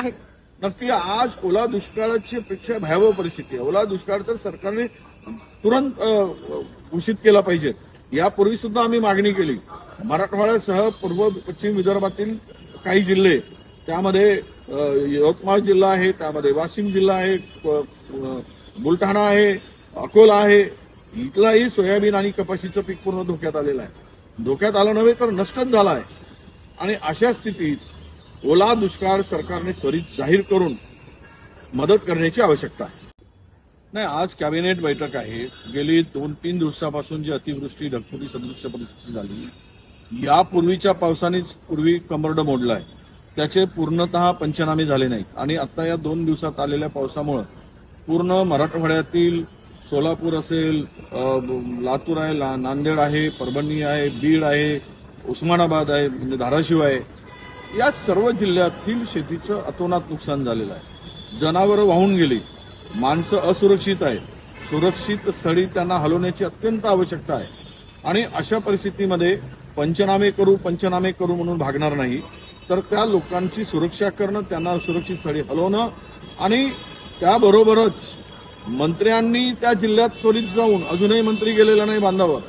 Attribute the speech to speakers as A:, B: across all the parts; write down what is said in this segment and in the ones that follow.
A: आहे?
B: नक्की आज ओला दुष्काळाची पेक्षा भयावह परिस्थिती आहे. ओला दुष्काळ तर सरकारने तुरंत घोषित केला पाहिजे. यापूर्वी सुद्धा आम्ही मागणी केली. मराठवाड्यासह पूर्व पश्चिम विदर्भातील काही जिल्हे, त्यामध्ये यवतमाळ जिल्हा आहे, त्यामध्ये वाशिम जिल्हा आहे, बुलढाणा आहे, अकोला आहे, इथलाही सोयाबीन आणि कपाशीचं पीक पूर्ण धोक्यात आलेलं आहे. धोक्यात आलं नव्हे तर नष्टच झाला आहे. आणि अशा स्थितीत ओला दुष्काळ सरकारने त्वरित जाहीर करून मदत करण्याची आवश्यकता आहे. नाही, आज कॅबिनेट बैठक आहे. गेली 2-3 दिवसापासून जी अतिवृष्टी ढगफुटी सदृश्य परिस्थिती झाली, यापूर्वीच्या पावसानेच पूर्वी कमरडं मोडलं आहे. त्याचे पूर्णतः पंचनामे झाले नाहीत आणि आता या 2 दिवसात आलेल्या पावसामुळे पूर्ण मराठवाड्यातील सोलापूर असेल, लातूर आहे, नांदेड आहे, परभणी आहे, बीड आहे, उस्मानाबाद आहे, म्हणजे धाराशिव आहे, या सर्व जिल्ह्यातील शेतीचं अतोनात नुकसान झालेलं आहे. जनावरं वाहून गेली, माणसं असुरक्षित आहेत. सुरक्षित स्थळी त्यांना हलवण्याची अत्यंत आवश्यकता आहे. आणि अशा परिस्थितीमध्ये पंचनामे करू म्हणून भागणार नाही, तर त्या लोकांची सुरक्षा करणं, त्यांना सुरक्षित स्थळी हलवणं आणि त्याबरोबरच मंत्र्यांनी त्या जिल्ह्यात त्वरित जाऊन, अजूनही मंत्री गेलेला नाही बांधावर,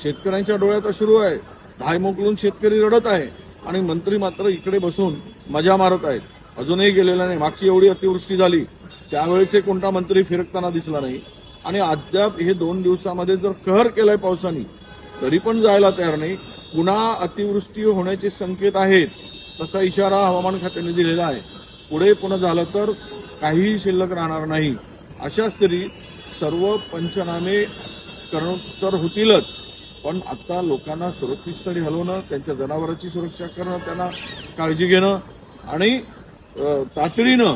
B: शेतकऱ्यांच्या डोळ्यात अश्रू आहे, धाय मोकलून शेतकरी रडत आहे आणि मंत्री मात्र इकडे बसून मजा मारत आहेत. अजूनही गेलेला नाही. मागची एवढी अतिवृष्टी झाली त्यावेळेस कोणता मंत्री फिरकताना दिसला नाही आणि अद्याप हे 2 दिवसामध्ये जर कहर केलाय पावसाने तरी पण जायला तयार नाही. पुन्हा अतिवृष्टी होण्याचे संकेत आहेत, तसा इशारा हवामान खात्याने दिलेला आहे. पुढे पुन्हा झालं तर काहीही शिल्लक राहणार नाही. अशा स्थितीत सर्व पंचनामे करणं तर होतीलच, पण आता लोकांना सुरक्षित स्थळी हलवणं, त्यांच्या जनावरांची सुरक्षा करणं, त्यांना काळजी घेणं आणि तातडीनं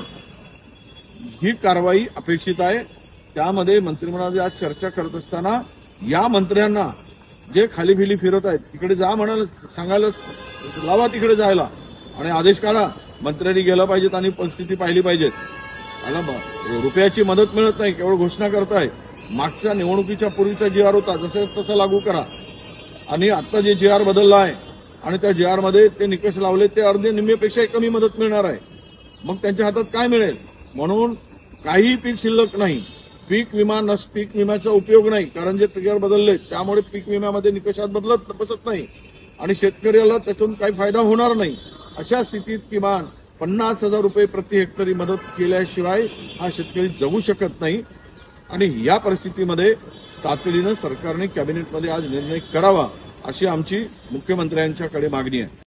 B: ही कारवाई अपेक्षित आहे. त्यामध्ये मंत्रिमंडळाची आज चर्चा करत असताना या मंत्र्यांना जे खाली फिली फिरत आहेत तिकडे जा म्हणाल, सांगायला लावा तिकडे जायला आणि आदेश काढा. मंत्र्यांनी गेलं पाहिजेत आणि परिस्थिती पाहिली पाहिजेत. मला रुपयाची मदत मिळत नाही, केवळ घोषणा करताय. मागच्या निवडणुकीच्या पूर्वीचा जी.आर होता जसं तसं लागू करा आणि आता जे जी.आर बदलला आहे आणि त्या जी.आर मध्ये ते निकष लावले ते अर्धे निम्मेपेक्षाही कमी मदत मिळणार आहे. मग त्यांच्या हातात काय मिळेल? म्हणून काही पीक शिल्लक नाही. पीक विम्याचा उपयोग नाही, कारण जे ट्रिगर बदलले त्यामुळे पीक विम्यामध्ये निकषात बसत नाही आणि शेतकऱ्याला त्यातून काही फायदा होणार नाही. अशा स्थितीत किमान 50,000 रुपये प्रति हेक्टरी मदत केल्याशिवाय हा शेतकरी जगू शकत नाही. आणि या परिस्थितीमध्ये तातडीनं सरकारने कॅबिनेटमध्ये आज निर्णय करावा अशी आमची मुख्यमंत्र्यांच्याकडे मागणी आहे.